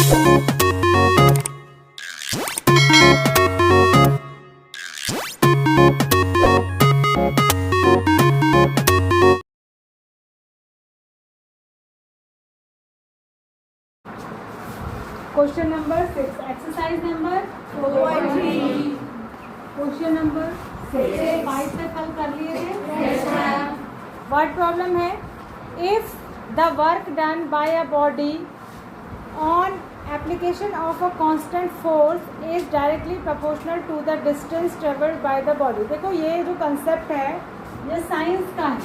Question number 6, exercise number 4.3, question number 6 22 तक हल कर लिए थे। व्हाट प्रॉब्लम है? If the work done by a body on application of a constant force is directly proportional to the distance travelled by the body. देखो ये जो concept है ये साइंस का है।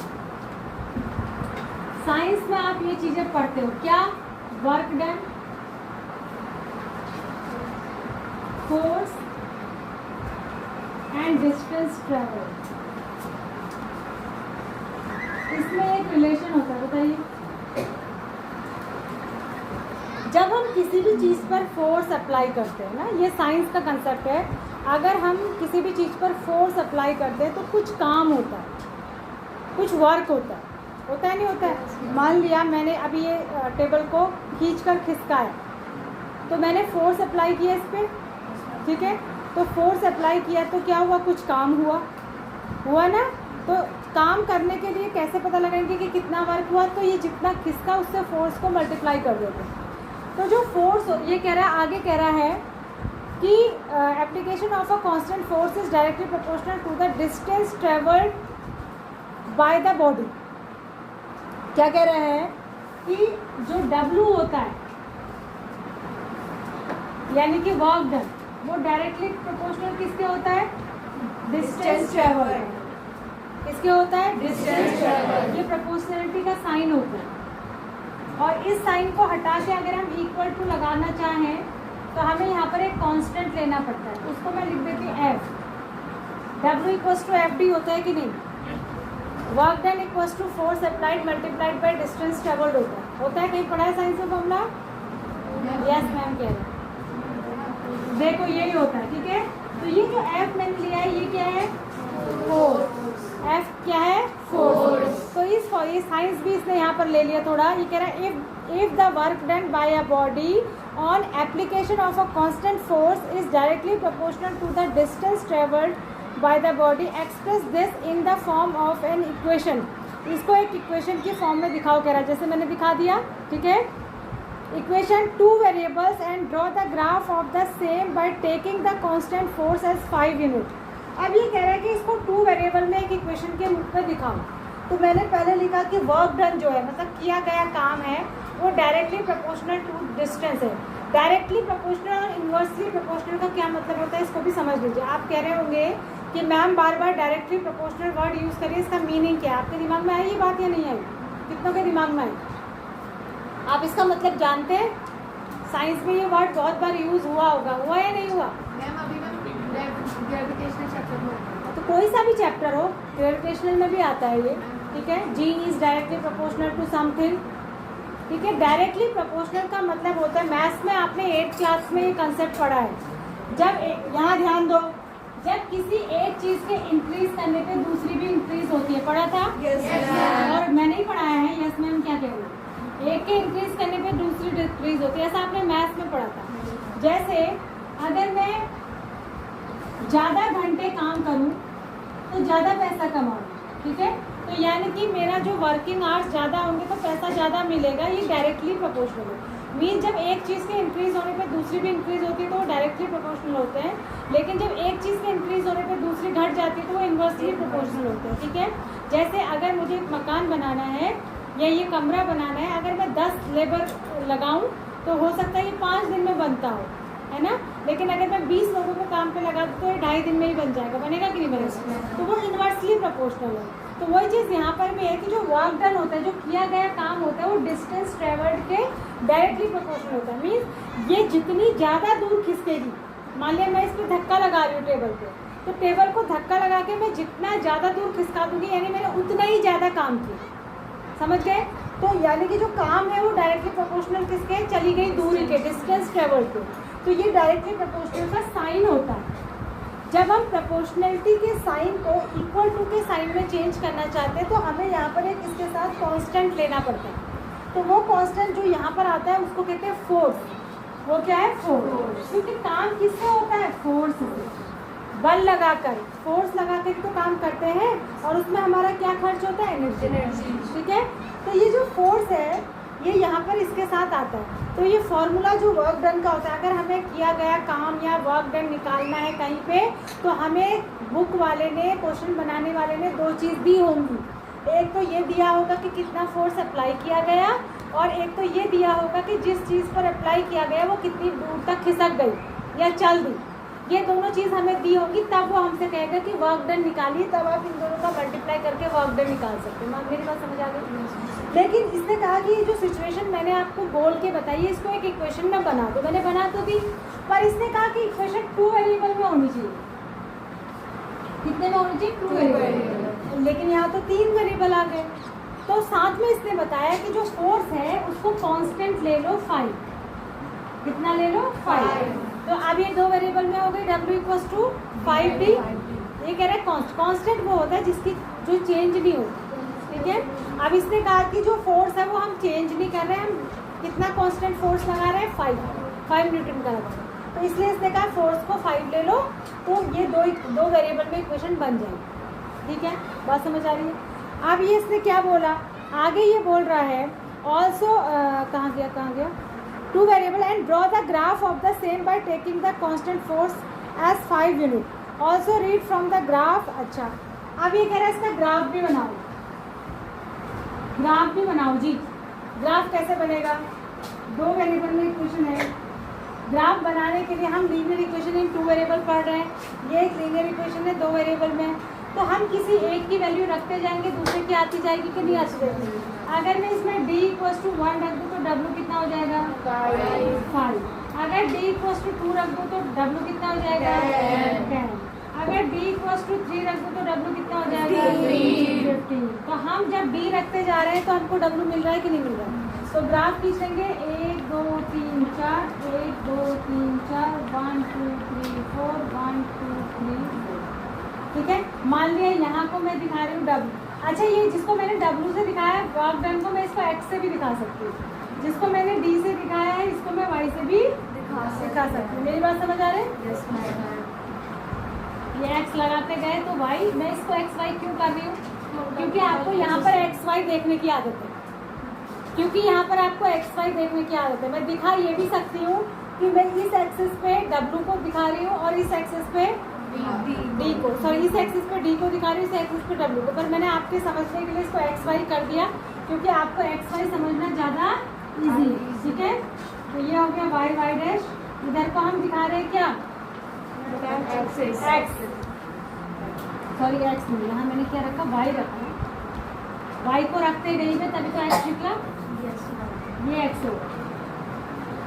साइंस में आप ये चीजें पढ़ते हो क्या? Work done, force and distance travel, इसमें एक रिलेशन होता है। बताइए, जब हम किसी भी चीज़ पर फोर्स अप्लाई करते हैं ना, ये साइंस का कंसेप्ट है। अगर हम किसी भी चीज़ पर फोर्स अप्लाई करते हैं तो कुछ काम होता है, कुछ वर्क होता है। होता है नहीं होता है? मान लिया मैंने अभी ये टेबल को खींचकर खिसकाया तो मैंने फोर्स अप्लाई किया इस पर, ठीक है? तो फोर्स अप्लाई किया तो क्या हुआ? कुछ काम हुआ ना। तो काम करने के लिए कैसे पता लगाएंगे कि कितना वर्क हुआ? तो ये जितना खिसका उससे फोर्स को मल्टीप्लाई कर देते हैं। तो जो फोर्स ये कह रहा है, आगे कह रहा है कि application of a constant force is directly proportional to the distance travelled by the body. क्या कह रहे हैं कि जो W होता है यानी कि वर्क डन, वो डायरेक्टली प्रोपोर्शनल किसके होता है? Distance travel. किसके होता है? Distance travel. ये प्रोपोर्शनलिटी का साइन होता है। और इस साइन को हटा के अगर हम इक्वल टू लगाना चाहें तो हमें यहाँ पर एक कांस्टेंट लेना पड़ता है। उसको मैं लिख देती हूँ F। W equals to FD होता है कि नहीं? Work done equals to force applied multiplied by distance travelled होता है। कहीं पढ़ा है साइंस में फॉर्मूला? यस मैम कह रहे हैं। देखो यही होता है, ठीक है? तो ये जो F मैंने लिया है ये क्या है? फोर्स। F क्या है? फोर्स। तो इस साइंस भी इसने यहाँ पर ले लिया थोड़ा। ये कह रहा है if the work done by a body on application of a constant force is directly proportional to the distance travelled by the body, express this in the form of an equation. इसको एक equation की form में दिखाओ कह रहा है, जैसे मैंने दिखा दिया, ठीक है? Equation 2 variables and draw the graph of the same by taking the constant force as 5 unit. अब ये कह रहा है कि इसको 2 वेरिएबल में एक इक्वेशन के रूप में दिखाओ। तो मैंने पहले लिखा कि वर्क डन जो है, मतलब किया गया काम है, वो डायरेक्टली प्रोपोर्शनल टू डिस्टेंस है। डायरेक्टली प्रोपोर्शनल और इन्वर्सली प्रोपोर्शनल का क्या मतलब होता है, इसको भी समझ लीजिए। आप कह रहे होंगे कि मैम बार बार डायरेक्टली प्रोपोर्शनल वर्ड यूज़ करिए, इसका मीनिंग क्या है? आपके दिमाग में आई ये बात या नहीं आई? कितनों के दिमाग में आई? आप इसका मतलब जानते हैं? साइंस में ये वर्ड बहुत बार यूज़ हुआ होगा, हुआ या नहीं हुआ? ग्रेविटेशनल चैप्टर में तो कोई सा भी चैप्टर हो, ग्रेविटेशनल में भी आता है ये, ठीक है? G is directly proportional to something, ठीक है? डायरेक्टली प्रोपोर्शनल का मतलब होता है, मैथ्स में आपने 8th क्लास में ये कंसेप्ट पढ़ा है। जब यहाँ ध्यान दो, जब किसी एक चीज़ के इंक्रीज करने पे दूसरी भी इंक्रीज होती है, पढ़ा था? और मैंने ही पढ़ाया है। यस मैम क्या कह रही है? एक के इंक्रीज करने पे दूसरी डिक्रीज होती है, ऐसा आपने मैथ्स में पढ़ा था। जैसे अगर मैं ज़्यादा घंटे काम करूं तो ज़्यादा पैसा कमाऊं, ठीक है? तो यानी कि मेरा जो वर्किंग आवर्स ज़्यादा होंगे तो पैसा ज़्यादा मिलेगा, ये डायरेक्टली प्रोपोर्शनल है। मीन जब एक चीज़ के इंक्रीज होने पे दूसरी भी इंक्रीज होती है तो वो डायरेक्टली प्रोपोर्शनल होते हैं, लेकिन जब एक चीज़ के इंक्रीज होने पे दूसरी घट जाती है तो वो इन्वर्सली प्रोपोर्शनल होते हैं, ठीक है? जैसे अगर मुझे एक मकान बनाना है या ये कमरा बनाना है, अगर मैं 10 लेबर लगाऊं तो हो सकता है ये 5 दिन में बनता हो, है ना? लेकिन अगर मैं 20 लोगों को काम पे लगा दूँ तो ये 2.5 दिन में ही बन जाएगा। बनेगा कि नहीं बनेगा? तो वो इन्वर्सली प्रोपोर्शनल है। तो वही चीज़ यहाँ पर भी है कि जो वर्क डन होता है, जो किया गया काम होता है, वो डिस्टेंस ट्रेवल्ड के डायरेक्टली प्रोपोर्शनल होता है। मीन्स ये जितनी ज़्यादा दूर खिसकेगी, मान लिया मैं इस पर धक्का लगा रही हूँ टेबल पे, तो टेबल को धक्का लगा के मैं जितना ज़्यादा दूर खिसका दूँगी, यानी मैंने उतना ही ज़्यादा काम किया। समझ गए? तो यानी कि जो काम है वो डायरेक्टली प्रोपोर्शनल किसके? चली गई दूरी के, डिस्टेंस ट्रेवल्ड के। तो ये डायरेक्टली प्रोपोर्शनल का साइन होता है। जब हम प्रोपोर्शनलिटी के साइन को इक्वल टू के साइन में चेंज करना चाहते हैं तो हमें यहाँ पर एक इसके साथ कांस्टेंट लेना पड़ता है। तो वो कांस्टेंट जो यहाँ पर आता है उसको कहते हैं फोर्स। वो क्या है? फोर्स। क्योंकि काम किससे होता है? फोर्स से, बल लगाकर, फोर्स लगाकर तो काम करते हैं और उसमें हमारा क्या खर्च होता है? एनर्जी। ठीक है, तो ये जो फोर्स है ये यहाँ पर इसके साथ आता है। तो ये फॉर्मूला जो वर्क डन का होता है, अगर हमें किया गया काम या वर्क डन निकालना है कहीं पे, तो हमें बुक वाले ने, क्वेश्चन बनाने वाले ने दो चीज़ दी होंगी। एक तो ये दिया होगा कि कितना फोर्स अप्लाई किया गया, और एक तो ये दिया होगा कि जिस चीज़ पर अप्लाई किया गया वो कितनी दूर तक खिसक गई या चल दी। ये दोनों चीज़ हमें दी होगी, तब वो हमसे कहेगा कि वर्क डन निकालिए, तब आप इन दोनों का मल्टीप्लाई करके वर्क डन निकाल सकते हैं। मेरी बात समझ आ गई? लेकिन इसने कहा कि ये जो सिचुएशन मैंने आपको बोल के बताई है, इसको एक इक्वेशन में बना दो। मैंने बना तो दी, पर इसने कहा कि इक्वेशन 2 वेरिएबल में होनी चाहिए। कितने में होनी चाहिए? 2 वेरिएबल। लेकिन यहाँ तो 3 वेरिएबल आ गए। तो साथ में इसने बताया कि जो फोर्स है उसको कांस्टेंट ले लो 5। कितना ले लो? 5। तो अब ये 2 वेरिएबल में हो गई, W इक्वल्स टू 5D। ये कह रहा है कांस्टेंट वो होता है जिसकी जो चेंज नहीं होती। ठीक है, अब इसने कहा कि जो फोर्स है वो हम चेंज नहीं कर रहे हैं, हम कितना कांस्टेंट फोर्स लगा रहे हैं? 5 न्यूटन का लगा रहे हैं। तो इसलिए इसने कहा फोर्स को 5 ले लो, तो ये दो वेरिएबल में इक्वेशन बन जाएगी। ठीक है, बात समझ आ रही है? अब ये इसने क्या बोला आगे? ये बोल रहा है ऑल्सो, कहाँ गया 2 variable and draw the graph of the same by taking the constant force as 5 unit. Also read from the graph. अच्छा, अब ये कह रहा है इसका ग्राफ भी बनाओ। ग्राफ भी बनाओ जी। ग्राफ कैसे बनेगा? 2 वेरिएबल में इक्वेशन है, ग्राफ बनाने के लिए हम लीनियर इक्वेशन इन 2 वेरिएबल पढ़ रहे हैं। ये एक लीनियर इक्वेशन है 2 वेरिएबल में, तो हम किसी एक की वैल्यू रखते जाएंगे, दूसरे की आती जाएगी कि नहीं आती जाएगी? अगर मैं इसमें D इक्वल्स टू 1 रख दूँ तो W कितना हो जाएगा? 5। अगर D इक्वल्स टू 2 रख दूँ तो W कितना हो जाएगा? 10। अगर D इक्वल्स टू 3 रख दूँ तो W कितना हो जाएगा? 15। तो हम जब D रखते जा रहे हैं तो हमको W मिल रहा है कि नहीं मिल रहा है? तो ग्राफ खींचेंगे 1 2 3 4, 1 2 3 4, 1 2 3 4, 1 2 3 4। ठीक है, मान लिया यहाँ को मैं दिखा रही हूँ W। अच्छा, ये जिसको मैंने W से दिखाया है वर्क डन को मैं इसको X से भी दिखा सकती हूँ। जिसको मैंने D से दिखाया है इसको मैं Y से भी दिखा सकती हूँ। मेरी बात समझ आ रही है? Yes ma'am. ये X लगाते गए तो Y, मैं इसको XY क्यों कर रही हूँ? क्योंकि आपको यहाँ पर XY देखने की आदत है। क्योंकि यहाँ पर आपको XY देखने की आदत है। मैं दिखा ये भी सकती हूँ कि मैं इस एक्सिस पे W को दिखा रही हूँ और इस एक्सिस पे D को, सॉरी इस एक्सिस पे D को दिखा रही हूँ, इस एक्सिस पे W को। पर मैंने आपके समझने के लिए इसको XY कर दिया क्योंकि आपको XY समझना ज़्यादा इजी है। ठीक है, तो ये हो गया Y डैश। इधर को हम दिखा रहे हैं क्या? X। सॉरी X नहीं, यहाँ मैंने क्या रखा? Y रखा। Y को रखते गई मैं तभी तो X निकला। ये X होगा।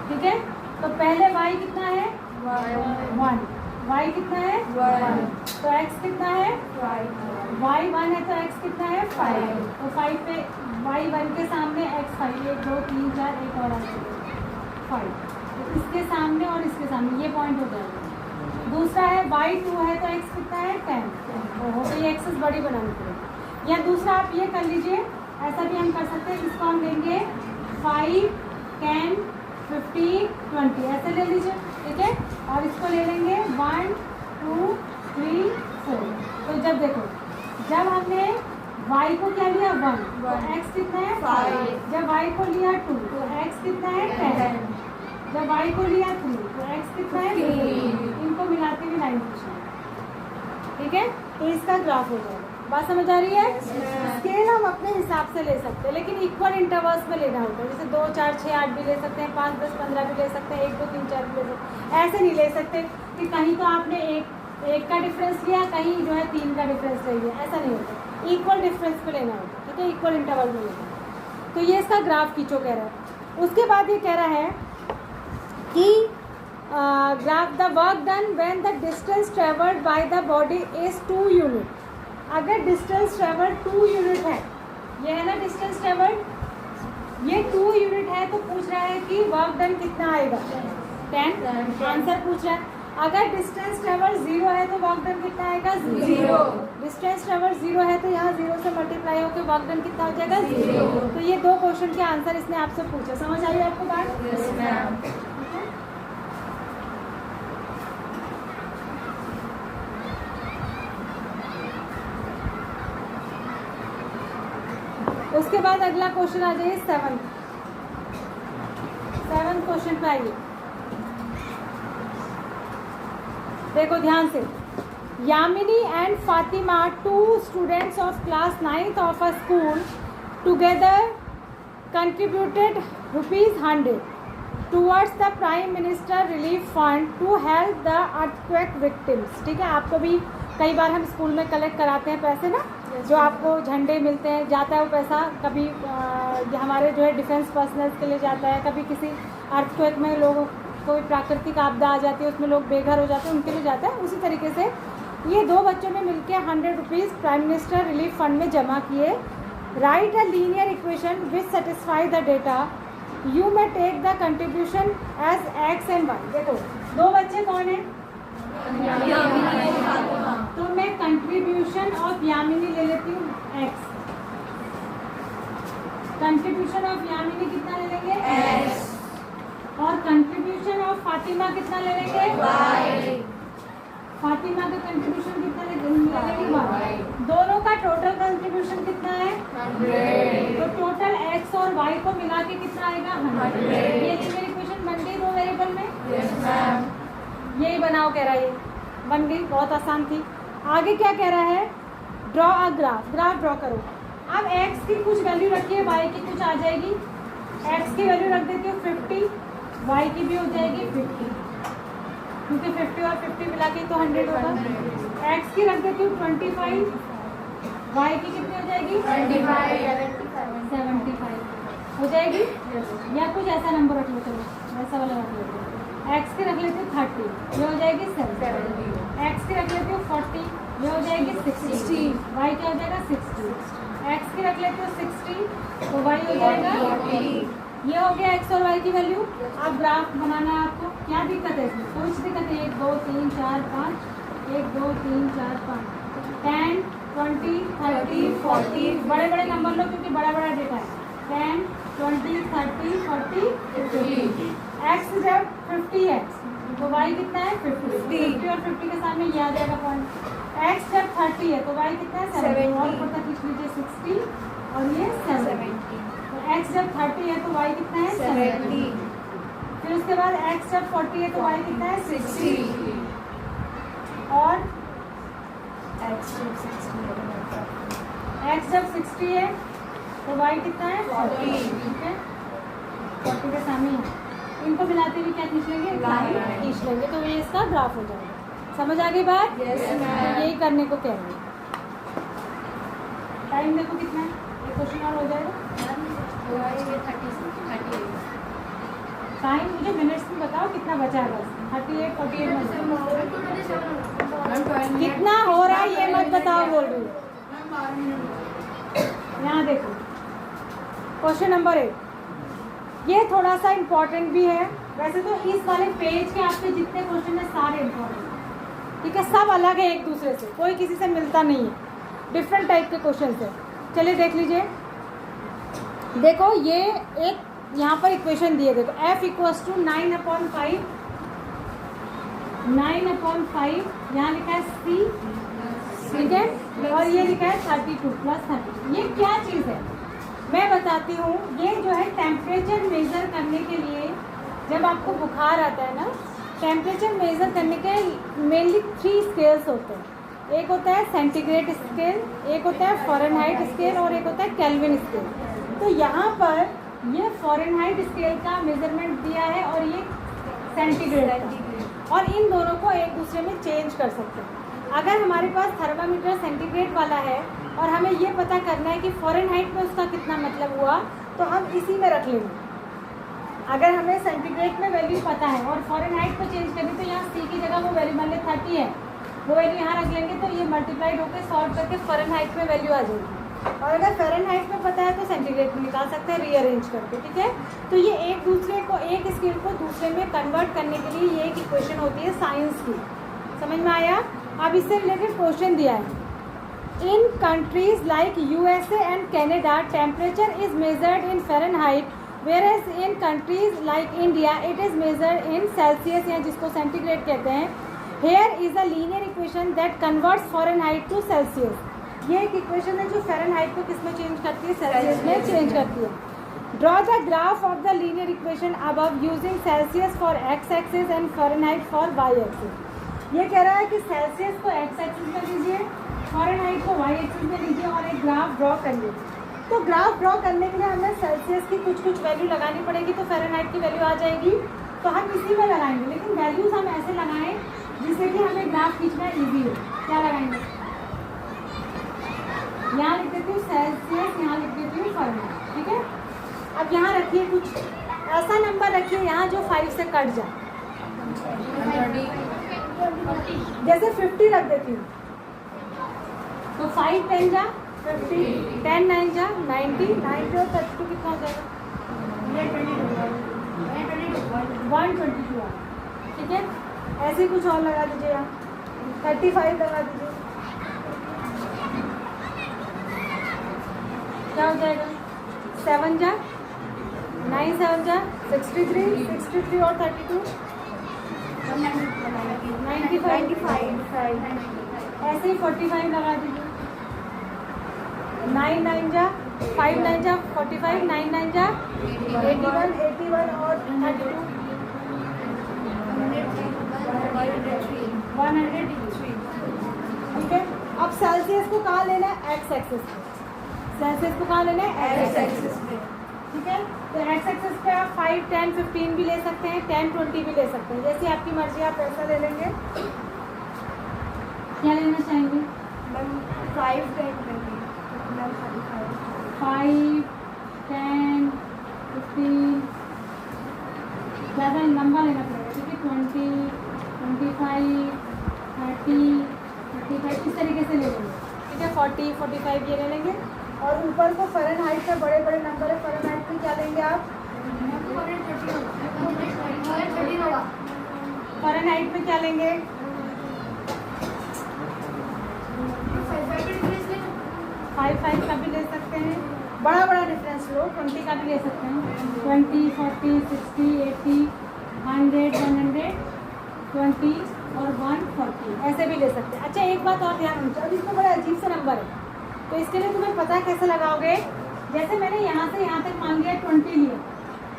ठीक है, तो पहले Y कितना है? 1। Y कितना है? 1। तो X कितना है? Y 1 है तो X कितना है? 5। तो 5 पे Y 1 के सामने X 5, 1 2 3 4, एक और 5। तो इसके सामने और इसके सामने ये पॉइंट हो जाएगा। दूसरा है Y 2 है तो X कितना है? 10। तो ये एक्सेस बड़ी बनानी पड़ेगी। या दूसरा आप ये कर लीजिए, ऐसा भी हम कर सकते हैं, इसको हम लेंगे 5 10 15 20 ऐसे ले लीजिए। ठीक है, और इसको ले लेंगे 1 2 3 4। तो जब देखो, जब हमने y को क्या लिया 1 तो x कितना है 5। जब y को लिया 2 तो x कितना है 10। जब y को लिया 3 तो x कितना है 3। इनको मिलाते हुए 9 पूछना। ठीक है, तो इसका ग्राफ हो जाएगा। बात समझ आ रही है? स्केल हम अपने हिसाब से ले सकते हैं, लेकिन इक्वल इंटरवल्स में लेना होता है। जैसे 2 4 6 8 भी ले सकते हैं, 5 10 15 भी ले सकते हैं, 1 2 3 4 भी ले सकते हैं। ऐसे नहीं ले सकते कि कहीं तो आपने एक का डिफरेंस लिया, कहीं जो है 3 का डिफरेंस ले लिया, ऐसा नहीं होता। इक्वल डिफरेंस पे लेना होता है। ठीक है, इक्वल इंटरवल में लेना। तो ये इसका ग्राफ खींचो कह रहा है। उसके बाद ये कह रहा है कि graph the work done when the distance travelled by the body is 2 unit. अगर डिस्टेंस ट्रेवल्ड 2 यूनिट है, ये है ना डिस्टेंस ट्रेवल्ड, ये 2 यूनिट है, तो पूछ रहा है कि वर्क डन कितना आएगा? 10। आंसर पूछ रहा है। अगर डिस्टेंस ट्रेवल 0 है तो वर्क डन कितना आएगा? 0। डिस्टेंस ट्रेवल 0 है तो यहाँ 0 से मल्टीप्लाई होकर वर्क डन कितना हो जाएगा? 0। तो ये 2 क्वेश्चन के आंसर इसने आपसे पूछा। समझ आई आपको बात? उसके बाद अगला क्वेश्चन आ जाइए 7th क्वेश्चन पे आइए। देखो ध्यान से, Yamini and Fatima, 2 students of class 9th of a school, together contributed ₹100 towards the Prime Minister Relief Fund to help the earthquake victims। ठीक है, आपको भी कई बार हम स्कूल में कलेक्ट कराते हैं पैसे ना, जो आपको झंडे मिलते हैं, जाता है वो पैसा कभी हमारे जो है डिफेंस पर्सनल्स के लिए जाता है, कभी किसी अर्थक्वेक में लोगों कोई प्राकृतिक आपदा आ जाती है उसमें लोग बेघर हो जाते हैं उनके लिए जाता है। उसी तरीके से ये 2 बच्चों ने मिलकर ₹100 प्राइम मिनिस्टर रिलीफ फंड में जमा किए। Write a linear equation which satisfy the data, you may take the contribution as x and y। देखो 2 बच्चे कौन है, तो मैं कंट्रीब्यूशन ऑफ यामिनी ले लेती हूँ x, कंट्रीब्यूशन ऑफ यामिनी कितना ले लेंगे x, और कंट्रीब्यूशन ऑफ फातिमा कितना ले लेंगे y। फातिमा का कंट्रीब्यूशन कितना ले लेंगे y। दोनों का टोटल कंट्रीब्यूशन कितना है 100। तो टोटल x और y को मिला के कितना आएगा 100। ये मेरी क्वेश्चन बन गई 2 वेरिएबल में। यस मैम, यही बनाओ कह रहा है, बन गई, बहुत आसान थी। आगे क्या कह रहा है, draw a graph, graph draw करो। अब x की कुछ वैल्यू रखिए, y की कुछ आ जाएगी। x की वैल्यू रख देती हूँ 50, y की भी हो जाएगी 50, क्योंकि 50 और 50 मिला के तो 100 होगा। x की रख देती हूँ 25, y की कितनी हो जाएगी 75 हो जाएगी। या कुछ ऐसा नंबर रख लो, चलो ऐसा वाला रख लेते हैं। x की रख लेती हूँ 30, ये हो जाएगी 70। x की रख लेती हूँ 40, ये हो जाएगी 60। y क्या हो जाएगा 60। x की रख लेती हूँ 60, तो y हो जाएगा 40। ये हो गया x और y की वैल्यू। अब ग्राफ बनाना है आपको, क्या दिक्कत है इसमें, कुछ दिक्कत है। 1 2 3 4 5, 1 2 3 4 5, 10 20 30 40, बड़े बड़े नंबर लो क्योंकि बड़ा बड़ा डेटा है। 10 20 30 40 50। x जब 50x तो y कितना है 50 और 50 के सामने ये आ जाएगा पॉइंट। x जब 30 है तो y कितना है 70 और ऊपर तक लिख लीजिए 60 और ये 70। तो x जब 30 है तो y कितना है 70। फिर उसके बाद x जब 40 है तो y कितना है 60 और x जब 60 है तो y कितना है 40। ठीक है, 40 के सामने है, इनको मिलाते हुए क्या खींच लेंगे, लाइन खींच लेंगे, तो ये इसका ग्राफ हो जाएगा। समझ आ गई बात? yes, तो यही करने को कह रहे हैं। टाइम देखो कितना है, एक क्वेश्चन और हो जाएगा। टाइम मुझे मिनट्स में बताओ कितना बचा है, बस 38 48 कितना हो रहा है ये मत बताओ, बोल रही हूँ। यहाँ देखो क्वेश्चन नंबर 8, ये थोड़ा सा इम्पोर्टेंट भी है। वैसे तो इस वाले पेज के आपके जितने क्वेश्चन है सारे इम्पोर्टेंट, ठीक है, सब अलग है एक दूसरे से, कोई किसी से मिलता नहीं है, डिफरेंट टाइप के क्वेश्चन है। चलिए देख लीजिए, देखो ये एक यहाँ पर इक्वेशन दिए, देखो f = 9/5, 9/5 यहाँ लिखा है c, ठीक है, और ये लिखा है 32 + 30। ये क्या चीज़ है मैं बताती हूँ। ये जो है टेम्परेचर मेज़र करने के लिए, जब आपको बुखार आता है ना, टेम्परेचर मेज़र करने के मेनली 3 स्केल्स होते हैं। एक होता है सेंटीग्रेड स्केल, एक होता है फ़ारेनहाइट स्केल और एक होता है केल्विन स्केल। तो यहाँ पर ये फ़ारेनहाइट स्केल का मेज़रमेंट दिया है और ये सेंटीग्रेड का, और इन दोनों को एक दूसरे में चेंज कर सकते हैं। अगर हमारे पास थर्मामीटर सेंटीग्रेड वाला है और हमें ये पता करना है कि फ़ारेनहाइट में उसका कितना मतलब हुआ, तो हम इसी में रख लेंगे। अगर हमें सेंटीग्रेड में वैल्यू पता है और फ़ारेनहाइट में चेंज करनी, तो यहाँ c की जगह वो वैल्यू मान लें 30 है, वो वैल्यू यहाँ रख लेंगे, तो ये मल्टीप्लाइड होकर सॉल्व करके फ़ारेनहाइट में वैल्यू आ जाएगी। और अगर फ़ारेनहाइट में पता है तो सेंटीग्रेड में निकाल सकते हैं रीअरेंज करके, ठीक है। तो ये एक दूसरे को, एक स्केल को दूसरे में कन्वर्ट करने के लिए ये एक इक्वेशन होती है साइंस की। समझ में आया? अब इससे रिलेटेड क्वेश्चन दिया है, in countries like USA and Canada temperature is measured in Fahrenheit, whereas in countries like India it is measured in Celsius, या जिसको सेंटीग्रेड कहते हैं। Here is a linear equation that converts Fahrenheit to Celsius. ये एक equation है जो Fahrenheit को किस में चेंज करती है, सेल्सियस में चेंज करती है. Draw the graph of the linear equation above using Celsius for X axis and Fahrenheit for Y axis. ये कह रहा है कि सेल्सियस को एक्स एक्सिस में लीजिए, फ़ारेनहाइट को वाई एक्सिस में लीजिए और एक ग्राफ ड्रॉ करिए. तो ग्राफ ड्रॉ करने के लिए हमें सेल्सियस की कुछ वैल्यू लगानी पड़ेगी, तो फ़ारेनहाइट की वैल्यू आ जाएगी. तो हम इसी में लगाएंगे, लेकिन वैल्यूज़ हम ऐसे लगाएं जिससे कि हमें ग्राफ खींचना ईजी हो. क्या लगाएंगे? यहाँ लिख देती हूँ सेल्सियस, यहाँ लिख देती हूँ फ़ारेनहाइट. ठीक है. अब यहाँ रखिए कुछ ऐसा नंबर रखिए यहाँ जो 5 से कट जाए. जैसे 50 रख देती हूँ, तो 5 10 जा 50, 10 9 जा 90, 90 और 32 कितना हो जाएगा? 122. ठीक है. ऐसे ही कुछ और लगा दीजिए यहाँ, 35 लगा दीजिए. क्या हो जाएगा? 7 जा 9 7 जा 63, 63 और 32 95. ऐसे ही 45 लगा दीजिए. 9 9 जा 5 9 जा 45, 9 9 जा 81, 81 और 32 103. ठीक है. अब सेल्सियस को कहाँ लेना है? एक्स एक्सिस पे. सेल्सियस को कहाँ लेना है? एक्स एक्सिस पे. ठीक है. तो एक्स एक्सिस पे आप 5 10 15 भी ले सकते हैं, 10 20 भी ले सकते हैं, जैसी आपकी मर्जी. आप ऐसा ले लेंगे. क्या लेना चाहेंगे? 5 10 15 ज़्यादा लंबा लेना पड़ेगा. ठीक है. 20 25 30 35 इस तरीके से ले लेंगे. ठीक है. 40 45 ये ले लेंगे. और ऊपर को फ़ारेनहाइट का बड़े बड़े नंबर है, फ़ारेनहाइट में क्या लेंगे आप? फ़ारेनहाइट में क्या लेंगे? 5 का भी ले सकते हैं. बड़ा बड़ा डिफरेंस लो, 20 का भी ले सकते हैं. 20 40 60 80 100 120 और 140 ऐसे भी ले सकते हैं. अच्छा, एक बात और ध्यान रखिए. अब इसमें बड़ा अजीब सा नंबर है, तो इसके लिए तुम्हें पता कैसे लगाओगे? जैसे मैंने यहाँ से यहाँ तक मान लिया 20 लिया.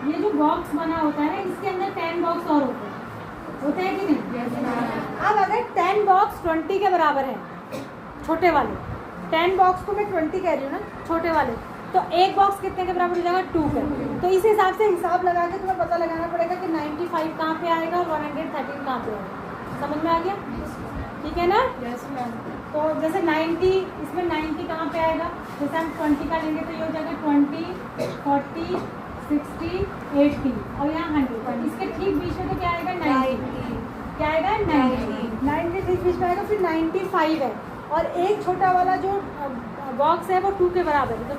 ये जो बॉक्स बना होता है ना, इसके अंदर 10 बॉक्स और होते हैं कि नहीं? अब अगर 10 बॉक्स 20 के बराबर है, छोटे वाले 10 बॉक्स को मैं 20 कह रही हूँ ना, छोटे वाले, तो एक बॉक्स कितने के बराबर हो जाएगा? 2 का. तो इस हिसाब से हिसाब लगा के तुम्हें पता लगाना पड़ेगा कि 95 कहाँ पे आएगा और 113 कहाँ पे आएगा. समझ में आ गया? ठीक है ना? Yes ma'am. तो जैसे 90, इसमें 90 कहाँ पे आएगा? जैसे हम 20 का लेंगे तो ये हो जाएगा 20 40 60 80 और यहाँ 100. इसके ठीक बीच में तो क्या आएगा? 90. क्या आएगा? 90 ठीक बीच में आएगा. फिर 95 है और एक छोटा वाला जो बॉक्स है वो 2 के बराबर है. तो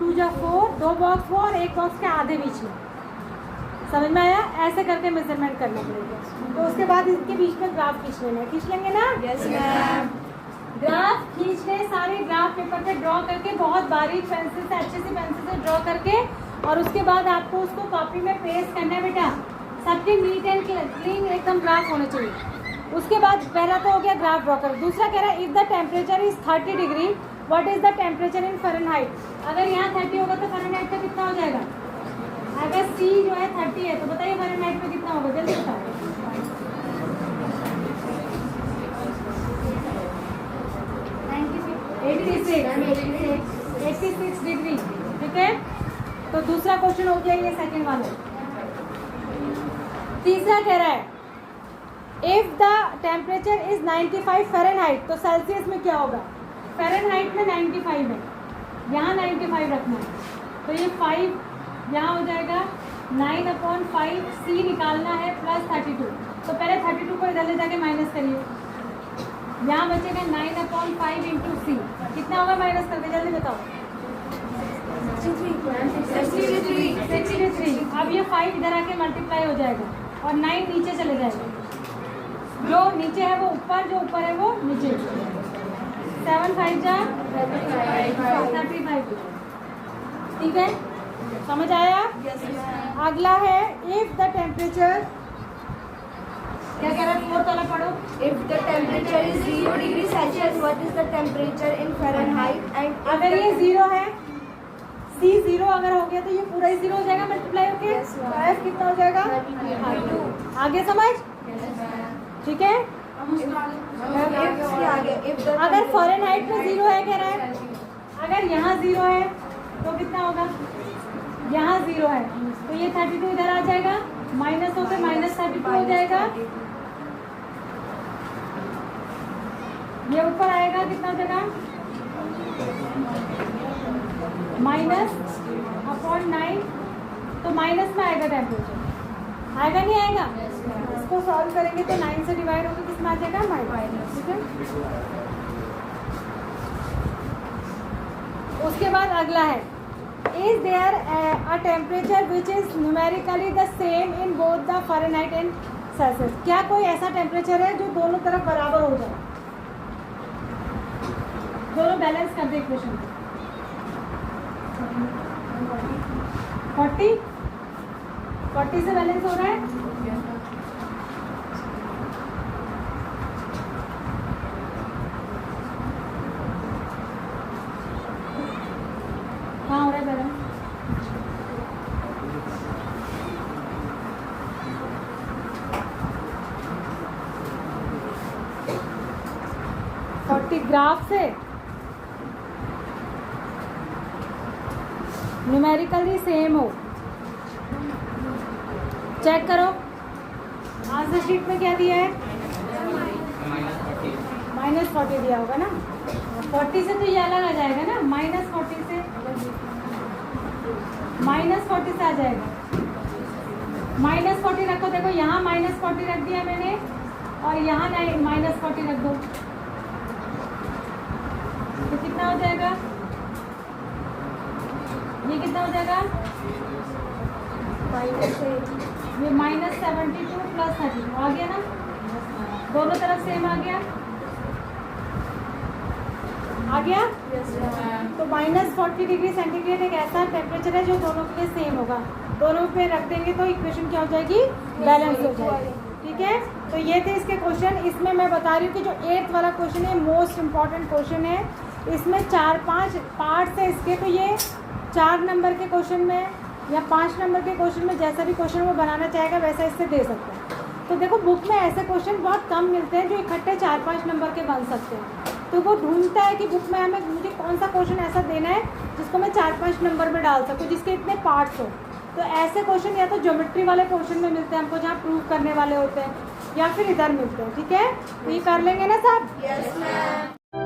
2 जा 4, 2 बॉक्स वो और एक बॉक्स के आधे बीच में. समझ में आया? ऐसे करके मेजरमेंट करना पड़ेगा. तो उसके बाद इसके बीच में ग्राफ खींच लेना है. खींच लेंगे ना? Yes ma'am. ग्राफ खींच ले, सारे ग्राफ पेपर पे ड्रॉ करके, बहुत बारीक पेंसिल से, अच्छी सी पेंसिल से ड्रॉ करके, और उसके बाद आपको उसको कॉपी में पेस्ट करना है बेटा. सबके नीट एंड क्लीन एकदम ग्राफ होने चाहिए. उसके बाद पहला तो हो गया ग्राफ ड्रॉ कर. दूसरा कह रहा है if the temperature is 30 degree what is the temperature in Fahrenheit. अगर यहाँ 30 होगा तो फ़ारेनहाइट का कितना हो जाएगा? अगर C जो है 30 है तो बताइए फ़ारेनहाइट में कितना होगा? जल्दी बताओ. 86 डिग्री. ठीक है. तो दूसरा क्वेश्चन हो गया ये सेकंड वाला. तीसरा कह रहा है if the temperature is 95 Fahrenheit, तो सेल्सियस में क्या होगा? फ़ारेनहाइट में 95 है, यहाँ 95 रखना है. तो ये 5 यहाँ हो जाएगा 9/5. C निकालना है प्लस 32. तो पहले 32 को इधर ले जाके माइनस करिए. यहाँ बचेगा 9/5 इंटू C. कितना होगा माइनस करके? जल्दी बताओ. 63. अब ये 5 इधर आके मल्टीप्लाई हो जाएगा और 9 नीचे चले जाएगा. जो नीचे है वो ऊपर, जो ऊपर है वो नीचे. 7 5 जा 35. ठीक है. समझ आया? अगला है इफ द टेम्परेचर, क्या कह रहा है? 4 वाला पढ़ो. If the temperature is 0 degree Celsius, what is the temperature in Fahrenheit? And अगर ये 0 है, C 0 अगर हो गया तो ये पूरा ही 0 हो जाएगा मल्टीप्लाई होके। Yes, ma'am. तो F कितना हो जाएगा? 32. आगे समझ? ठीक है। इसके आगे if the अगर फ़ारेनहाइट में 0 है कह रहा है, अगर यहाँ 0 है तो कितना होगा? यहाँ 0 है तो ये 32 इधर आ जाएगा, माइनस होकर -32 हो जाएगा। ये ऊपर आएगा, कितना हो जाएगा? -/9, तो माइनस में आएगा टेम्परेचर, आएगा नहीं आएगा? इसको सॉल्व करेंगे तो 9 से डिवाइड होकर कितना आ जाएगा? माइनस। ठीक है। उसके बाद अगला है, is there a temperature which is numerically the same in both the Fahrenheit and Celsius. क्या कोई ऐसा टेम्परेचर है जो दोनों तरफ बराबर हो जाए, दोनों बैलेंस कर दे इक्वेशन को? 40 से बैलेंस हो रहा है। कहाँ हो रहा है बैलेंस? ग्राफ से न्यूमेरिकली सेम हो, चेक करो। आंसर शीट में क्या दिया है? -40 दिया होगा ना। 40 से तो ये अलग आ जाएगा ना, -40 से -40 से आ जाएगा। -40 रखो, देखो यहाँ -40 रख दिया मैंने और यहाँ -40 रख दो तो कितना हो जाएगा? ये कितना हो जाएगा? ये -72 + 32 आ गया ना, दोनों तरफ सेम आ गया, आ गया। तो -40 डिग्री सेंटीग्रेड एक ऐसा टेम्परेचर है जो दोनों के लिए सेम होगा। दोनों पे रख देंगे तो इक्वेशन क्या हो जाएगी? बैलेंस हो जाएगी। ठीक है। तो ये थे इसके क्वेश्चन। इसमें मैं बता रही हूँ कि जो 8th वाला क्वेश्चन है मोस्ट इम्पॉर्टेंट क्वेश्चन है। इसमें 4-5 पार्ट्स है इसके, तो ये 4 नंबर के क्वेश्चन में या 5 नंबर के क्वेश्चन में जैसा भी क्वेश्चन वो बनाना चाहेगा वैसा इससे दे सकते हैं। तो देखो बुक में ऐसे क्वेश्चन बहुत कम मिलते हैं जो इकट्ठे 4-5 नंबर के बन सकते हैं। तो वो ढूंढता है कि बुक में हमें मुझे कौन सा क्वेश्चन ऐसा देना है जिसको मैं 4-5 नंबर में डाल सकूँ, जिसके इतने पार्ट्स हो। तो ऐसे क्वेश्चन या तो ज्योमेट्री वाले क्वेश्चन में मिलते हैं हमको, जहाँ प्रूव करने वाले होते हैं, या फिर इधर मिलते हैं। ठीक है, तो ये कर लेंगे ना सब? Yes ma'am.